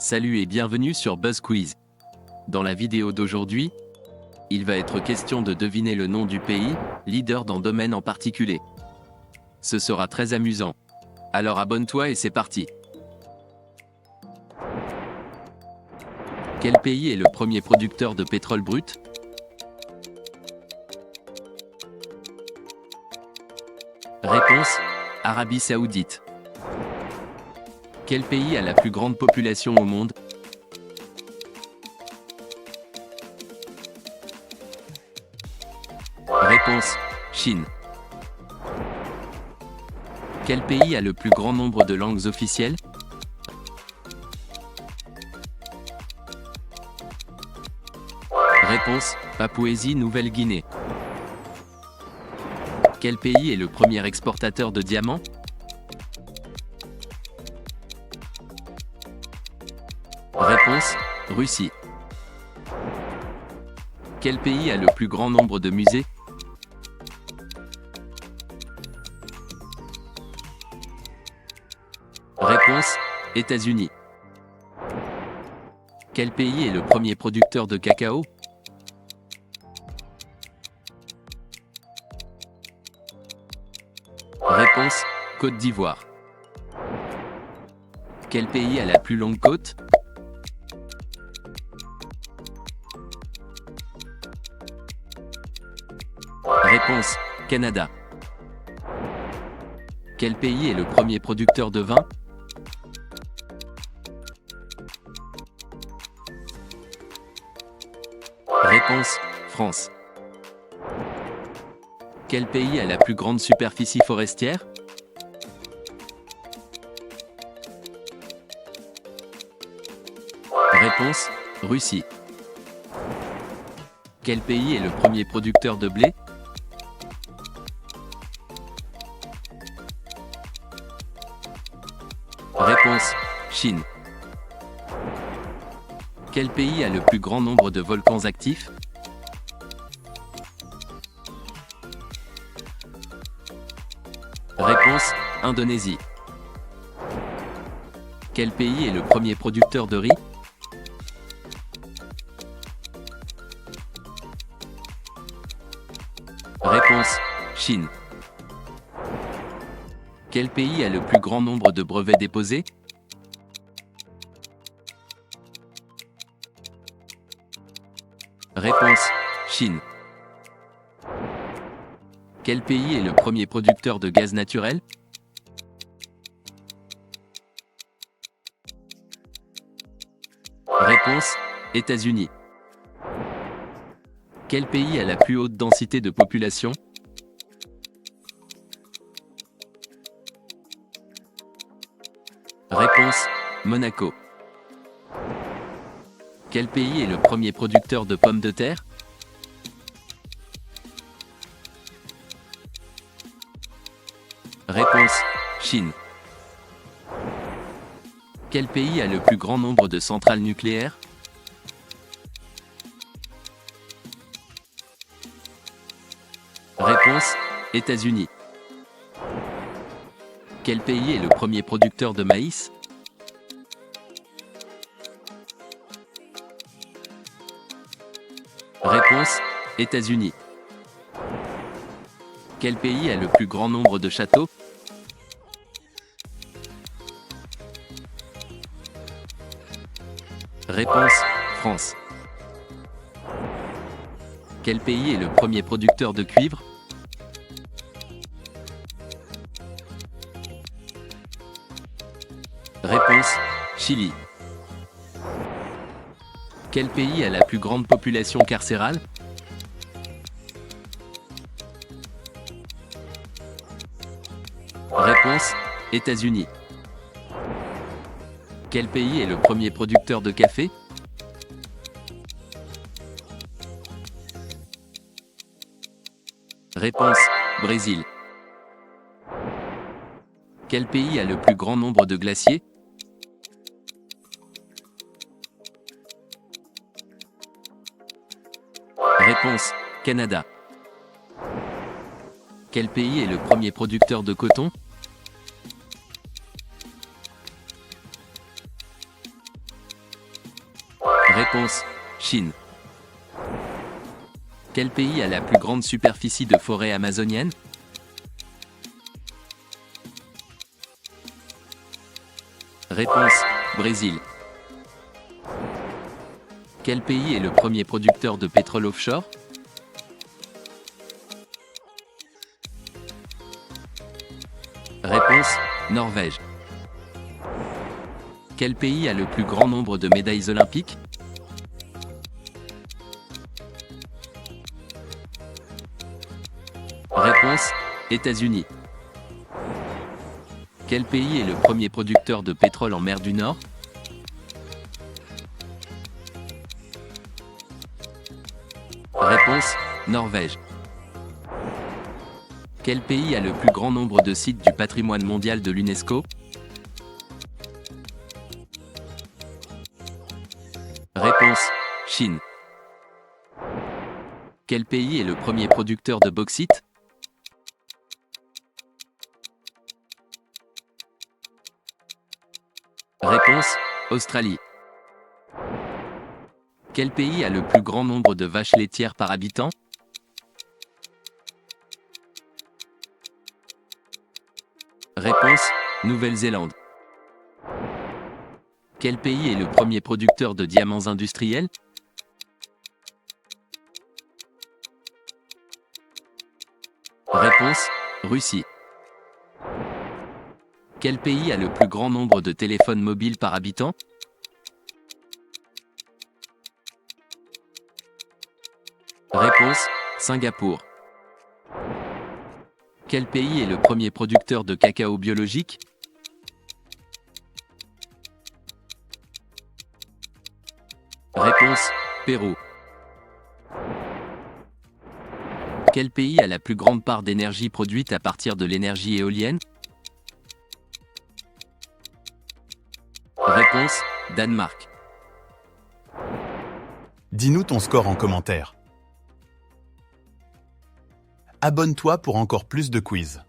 Salut et bienvenue sur Buzz Quiz. Dans la vidéo d'aujourd'hui, il va être question de deviner le nom du pays, leader dans domaine en particulier. Ce sera très amusant. Alors abonne-toi et c'est parti. Quel pays est le premier producteur de pétrole brut? Réponse: Arabie Saoudite. Quel pays a la plus grande population au monde? Réponse: Chine. Quel pays a le plus grand nombre de langues officielles? Réponse: Papouasie-Nouvelle-Guinée. Quel pays est le premier exportateur de diamants? Réponse: Russie. Quel pays a le plus grand nombre de musées? Réponse: États-Unis. Quel pays est le premier producteur de cacao? Réponse: Côte d'Ivoire. Quel pays a la plus longue côte? Réponse: Canada. Quel pays est le premier producteur de vin? Réponse: France. Quel pays a la plus grande superficie forestière? Réponse: Russie. Quel pays est le premier producteur de blé? Réponse: Chine. Quel pays a le plus grand nombre de volcans actifs? Réponse: Indonésie. Quel pays est le premier producteur de riz? Réponse: Chine. Quel pays a le plus grand nombre de brevets déposés? Réponse: Chine. Quel pays est le premier producteur de gaz naturel? Réponse: États-Unis. Quel pays a la plus haute densité de population? Réponse: Monaco. Quel pays est le premier producteur de pommes de terre? Réponse: Chine. Quel pays a le plus grand nombre de centrales nucléaires? Réponse: États-Unis. Quel pays est le premier producteur de maïs? Réponse: États-Unis. Quel pays a le plus grand nombre de châteaux? Réponse: France. Quel pays est le premier producteur de cuivre? Réponse: Chili. Quel pays a la plus grande population carcérale? Réponse: États-Unis. Quel pays est le premier producteur de café? Réponse: Brésil. Quel pays a le plus grand nombre de glaciers? Réponse: Canada. Quel pays est le premier producteur de coton? Réponse. Chine. Quel pays a la plus grande superficie de forêt amazonienne? Réponse. Brésil. Quel pays est le premier producteur de pétrole offshore? Réponse. Norvège. Quel pays a le plus grand nombre de médailles olympiques? Réponse. États-Unis. Quel pays est le premier producteur de pétrole en mer du Nord? Réponse. Norvège. Quel pays a le plus grand nombre de sites du patrimoine mondial de l'UNESCO? Réponse. Chine. Quel pays est le premier producteur de bauxite? Réponse. Australie. Quel pays a le plus grand nombre de vaches laitières par habitant? Réponse. Nouvelle-Zélande. Quel pays est le premier producteur de diamants industriels? Réponse. Russie. Quel pays a le plus grand nombre de téléphones mobiles par habitant? Réponse. Singapour. Quel pays est le premier producteur de cacao biologique? Réponse. Pérou. Quel pays a la plus grande part d'énergie produite à partir de l'énergie éolienne? Réponse. Danemark. Dis-nous ton score en commentaire. Abonne-toi pour encore plus de quiz.